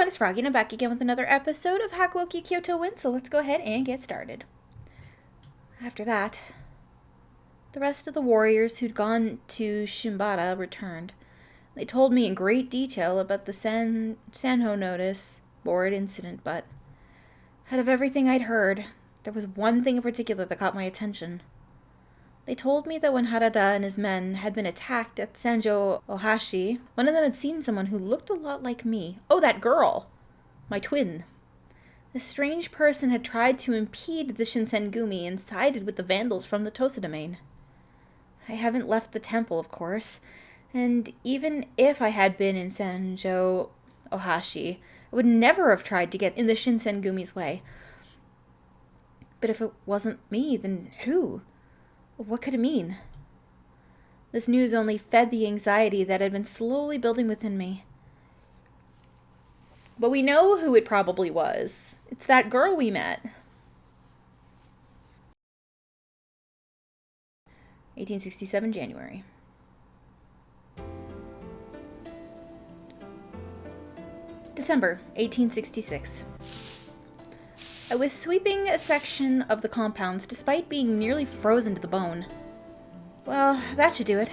everyone, it's Froggy and I'm back again with another episode of Hakuoki Kyoto Winds, so let's go ahead and get started. After that, the rest of the warriors who'd gone to Shimbata returned. They told me in great detail about the Sanho notice board incident, but out of everything I'd heard, there was one thing in particular that caught my attention. They told me that when Harada and his men had been attacked at Sanjo Ohashi, one of them had seen someone who looked a lot like me. Oh, that girl! My twin. This strange person had tried to impede the Shinsengumi and sided with the vandals from the Tosa domain. I haven't left the temple, of course, and even if I had been in Sanjo Ohashi, I would never have tried to get in the Shinsengumi's way. But if it wasn't me, then who? What could it mean? This news only fed the anxiety that had been slowly building within me. But we know who it probably was. It's that girl we met. 1867 January. December 1866. I was sweeping a section of the compounds despite being nearly frozen to the bone. Well, that should do it.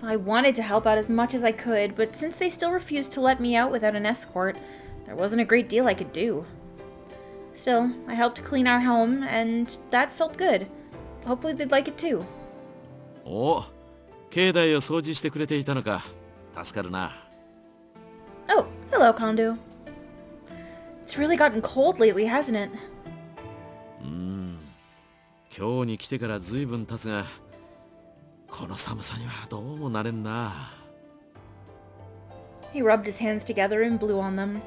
I wanted to help out as much as I could, but since they still refused to let me out without an escort, there wasn't a great deal I could do. Still, I helped clean our home, and that felt good. Hopefully they'd like it too. お、境内を掃除してくれていたのか。助かるな。Oh, hello, Kondo. It's really gotten cold lately, hasn't it? 今日に来てからずいぶん経つが、この寒さにはどうもなれんな。He rubbed his hands together and blew on them,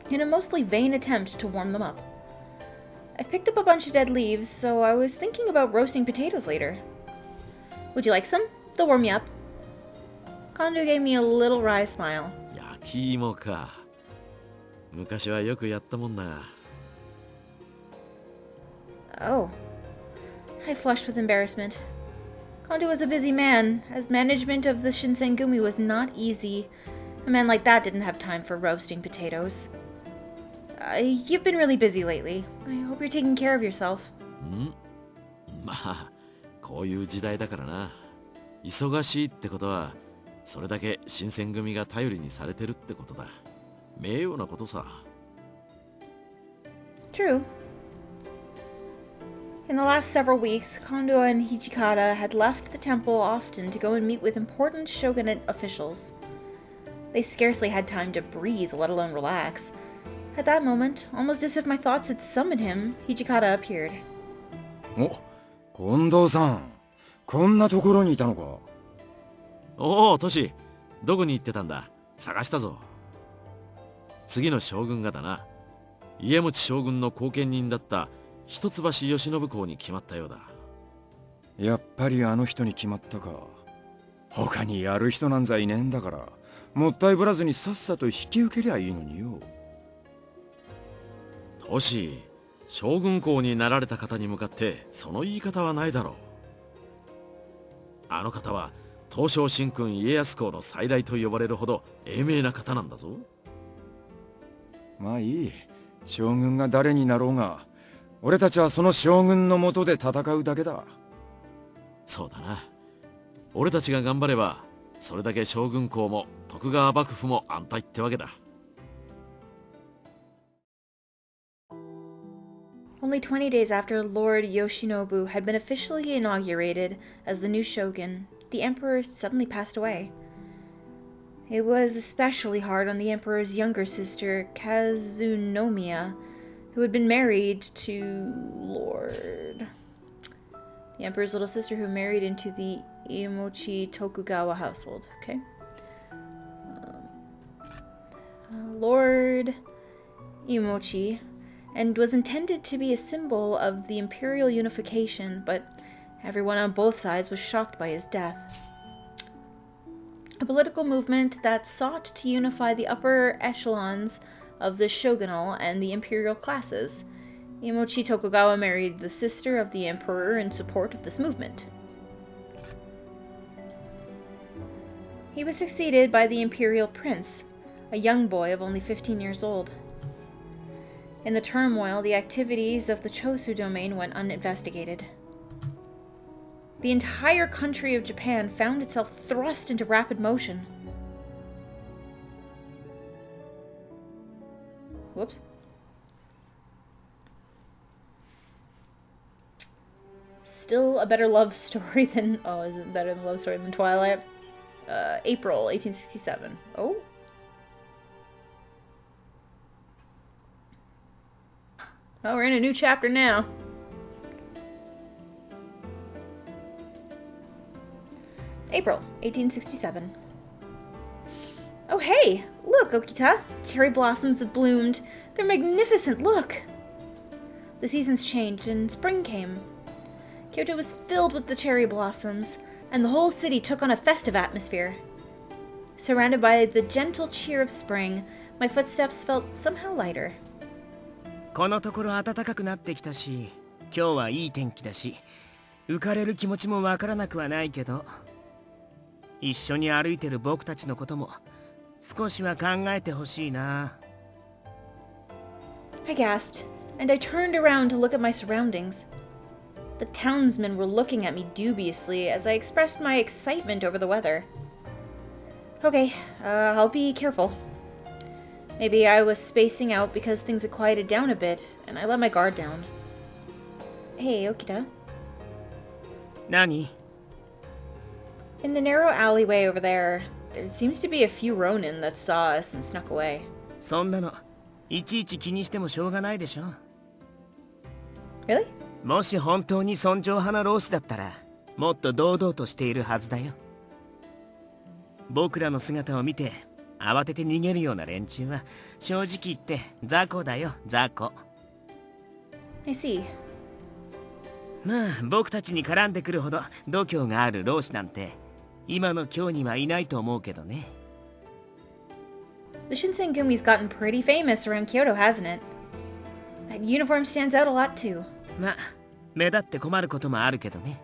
in a mostly vain attempt to warm them up. I've picked up a bunch of dead leaves, so I was thinking about roasting potatoes later. Would you like some? They'll warm you up. Kondo gave me a little wry smile. 焼き芋か。昔はよくやったもんな。Oh. I flushed with embarrassment. Kondo was a busy man, as management of the Shinsengumi was not easy. A man like that didn't have time for roasting potatoes. You've been really busy lately. I hope you're taking care of yourself. まあ、こういう時代だからな。忙しいってことは、それだけ新選組が頼りにされてるってことだ。名誉なことさ。True. In the last several weeks, Kondo and Hijikata had left the temple often to go and meet with important shogunate officials. They scarcely had time to breathe, let alone relax. At that moment, almost as if my thoughts had summoned him, Hijikata appeared. お、近藤さん、こんなところにいたのか。おお、トシ、どこに行ってたんだ。探したぞ。次の将軍がだな。家持将軍の後見人だった一橋慶喜公に決まったようだ。やっぱりあの人に決まったか。他にやる人なんざいねえんだから、もったいぶらずにさっさと引き受けりゃいいのによ。トシ、将軍公になられた方に向かってその言い方はないだろう。あの方は東照神君家康公の再来と呼ばれるほど英明な方なんだぞ。まあいい。将軍が誰になろうが、俺たちはその将軍の下で戦うだけだ。そうだな。俺たちが頑張れば、それだけ将軍公も徳川幕府も安泰ってわけだ。Only 20 days after Lord Yoshinobu had been officially inaugurated as the new shogun, the emperor suddenly passed away. It was especially hard on the emperor's younger sister, Kazunomiya, who had been married to Lord... The emperor's little sister who married into the Iemochi Tokugawa household, okay? Lord Iemochi, and was intended to be a symbol of the imperial unification, but everyone on both sides was shocked by his death. A political movement that sought to unify the upper echelons of the shogunal and the imperial classes. Iemochi Tokugawa married the sister of the emperor in support of this movement. He was succeeded by the imperial prince, a young boy of only 15 years old. In the turmoil, the activities of the Chosu domain went uninvestigated. The entire country of Japan found itself thrust into rapid motion. Whoops. Still a better love story than... Oh, is it better than love story than Twilight? April 1867. Oh? Well, we're in a new chapter now. April 1867. Oh, hey! Look, Okita! Cherry blossoms have bloomed. They're magnificent, look! The seasons changed and spring came. Kyoto was filled with the cherry blossoms, and the whole city took on a festive atmosphere. Surrounded by the gentle cheer of spring, my footsteps felt somehow lighter. このところ暖かくなってきたし、今日はいい天気だし、浮かれる気持ちもわからなくはないけど、一緒に歩いてる僕たちのことも少しは考えてほしいな。I gasped, and I turned around to look at my surroundings. The townsmen were looking at me dubiously as I expressed my excitement over the weather. Okay, I'll be careful. Maybe I was spacing out because things had quieted down a bit, and I let my guard down. Hey, Okita. 何? In the narrow alleyway over there seems to be a few Ronin that saw us and snuck away. そんなのいちいち気にしてもしょうがないでしょ。Really? もし本当に尊重派な老師だったら、もっと堂々としているはずだよ。僕らの姿を見て慌てて逃げるような連中は正直言って雑魚だよ、雑魚。I see. まあ僕たちに絡んでくるほど度胸がある老師なんて今の今日にはいないと思うけどね。The Shinsengumi's gotten pretty famous around Kyoto, hasn't it? That uniform stands out a lot too. まあ目立って困ることもあるけどね。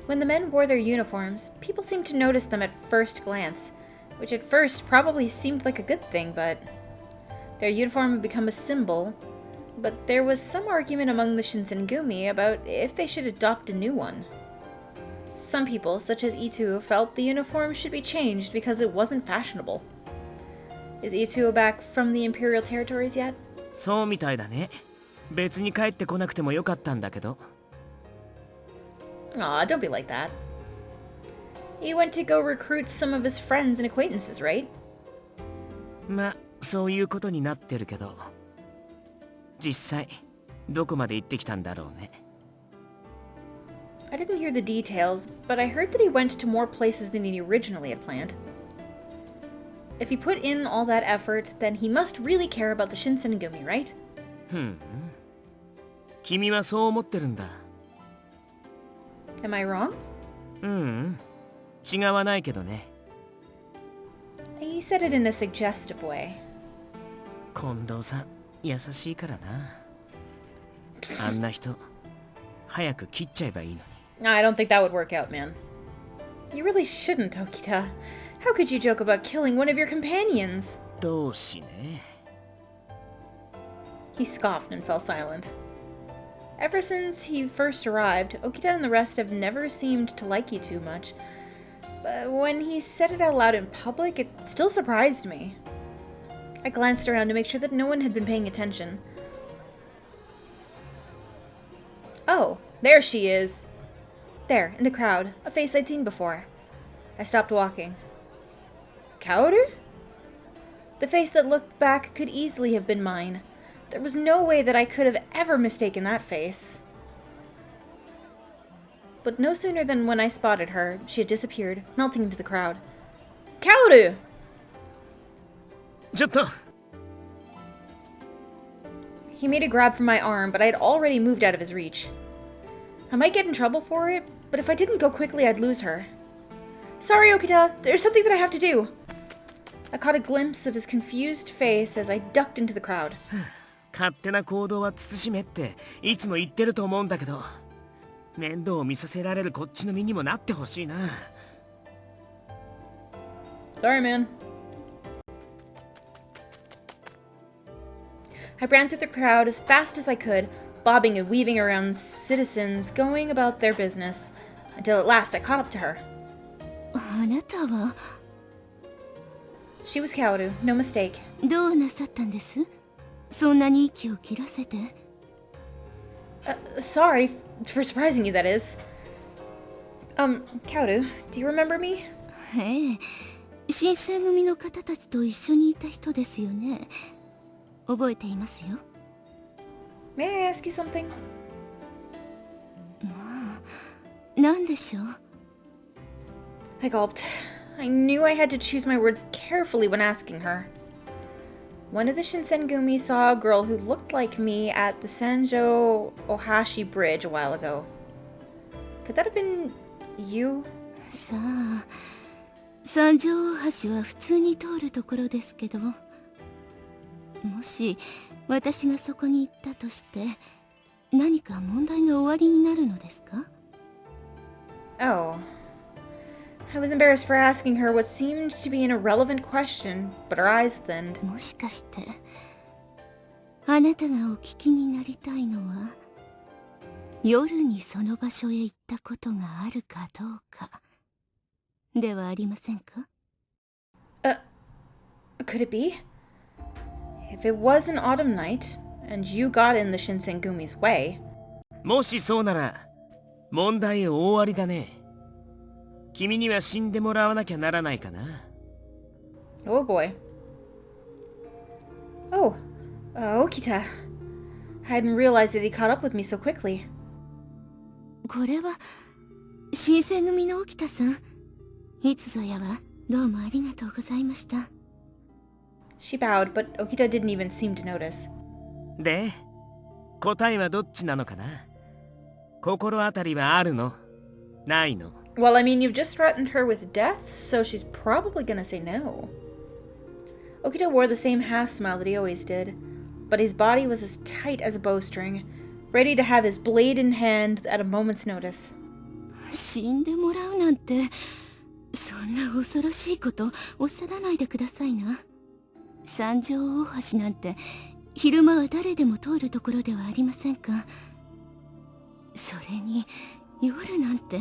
When the men wore their uniforms, people seemed to notice them at first glance, which at first probably seemed like a good thing, but their uniform had become a symbol. But there was some argument among the Shinsengumi about if they should adopt a new one. Some people, such as Ito, felt the uniform should be changed because it wasn't fashionable. Is Ito back from the Imperial territories yet? そうみたいだね。別に帰ってこなくてもよかったんだけど。Aw, don't be like that. He went to go recruit some of his friends and acquaintances, right? まあそういうことになってるけど、実際どこまで行ってきたんだろうね。I didn't hear the details, but I heard that he went to more places than he originally had planned. If he put in all that effort, then he must really care about the Shinsengumi, right? 君はそう思ってるんだ。Am I wrong? 違わないけどね。He said it in a suggestive way. 近藤さん、優しいからな。あんな人、早く切っちゃえばいいのに。I don't think that would work out, man. You really shouldn't, Okita. How could you joke about killing one of your companions? 同志ね。He scoffed and fell silent. Ever since he first arrived, Okita and the rest have never seemed to like you too much. But when he said it out loud in public, it still surprised me. I glanced around to make sure that no one had been paying attention. Oh, there she is. There, in the crowd, a face I'd seen before. I stopped walking. Kaoru? The face that looked back could easily have been mine. There was no way that I could have ever mistaken that face. But no sooner than when I spotted her, she had disappeared, melting into the crowd. Kaoru! ちょっと He made a grab for my arm, but I had already moved out of his reach. I might get in trouble for it, but if I didn't go quickly, I'd lose her. Sorry, Okita, there's something that I have to do. I caught a glimpse of his confused face as I ducked into the crowd. 勝手な行動は慎めっていつも言ってると思うんだけど、面倒を見させられるこっちの身にもなってほしいな。 Sorry, man. I ran through the crowd as fast as I could, bobbing and weaving around citizens going about their business, until at last I caught up to her. あなたは She was Kaoru, no mistake. どうなさったんです？そんなに息を切らせて。Sorry for surprising you, that is. Kaoru, do you remember me? ええ、新選組の方たちと一緒にいた人ですよね。覚えていますよ。May I ask you something? 何でしょう？ I gulped. I knew I had to choose my words carefully when asking her. One of the Shinsengumi saw a girl who looked like me at the Sanjo Ohashi Bridge a while ago. Could that have been you? さあ、三条大橋は普通に通るところですけど、もし私がそこに行ったとして何か問題が終わりになるのですか？ Oh. I was embarrassed for asking her what seemed to be an irrelevant question, but her eyes thinned. もしかしてあなたがお聞きになりたいのは夜にその場所へ行ったことがあるかどうかではありませんか？ Could it be? If it was an autumn night, and you got in the Shinsengumi's way... もしそうなら問題大ありだね。君には死んでもらわなきゃならないかな。Oh boy. Oh, Okita. I hadn't realized that he caught up with me so quickly. これは新選組の沖田さん。いつぞやはどうもありがとうございました。 She bowed, but Okita didn't even seem to notice. で、答えはどっちなのかな。心当たりはあるの？ないの？ Well, I mean, you've just threatened her with death, so she's probably gonna say no. Okita wore the same half-smile that he always did, but his body was as tight as a bowstring, ready to have his blade in hand at a moment's notice. 死んでもらうなんて、そんな恐ろしいことおっしゃらないでくださいな。三条大橋なんて昼間は誰でも通るところではありませんか。それに夜なんて、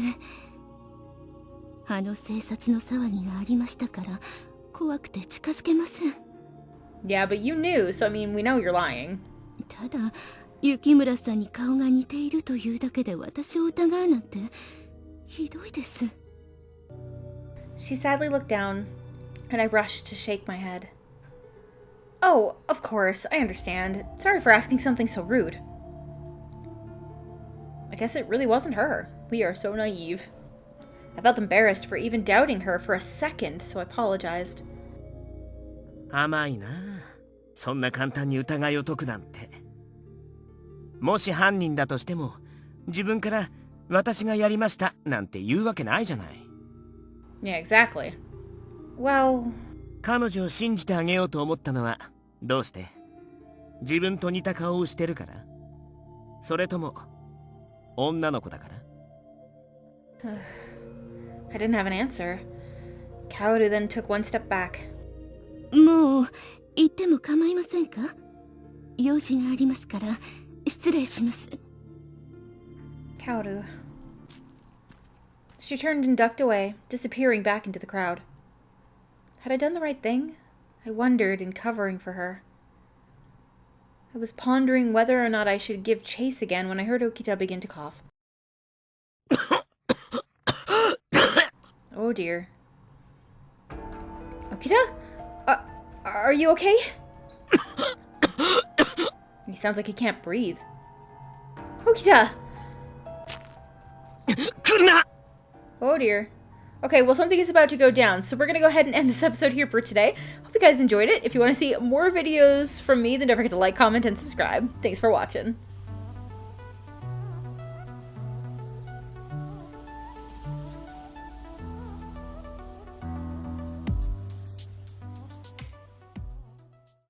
あの警察の騒ぎがありましたから怖くて近づけません。 Yeah, but you knew, so I mean, we know you're lying. ただ雪村さんに顔が似ているというだけで私を疑うなんてひどいです。 She sadly looked down, and I rushed to shake my head. Oh, of course, I understand. Sorry for asking something so rude. I guess it really wasn't her. We are so naive. I felt embarrassed for even doubting her for a second, so I apologized. 甘いな。そんな簡単に疑いを解くなんて。もし犯人だとしても、自分から私がやりましたなんて言うわけないじゃない。Yeah, exactly. Well... 彼女を信じてあげようと思ったのはどうして？自分と似た顔をしてるから？それとも女の子だから？ I didn't have an answer. Kaoru then took one step back. もう行っても構いませんか？用事がありますから失礼します。 Kaoru. She turned and ducked away, disappearing back into the crowd. Had I done the right thing? I wondered in covering for her. I was pondering whether or not I should give chase again when I heard Okita begin to cough. Oh dear. Okita? Are you okay? He sounds like he can't breathe. Okita! 来るな! Oh dear. Okay, well, something is about to go down, so we're gonna go ahead and end this episode here for today. Hope you guys enjoyed it. If you want to see more videos from me, then don't forget to like, comment, and subscribe. Thanks for watching.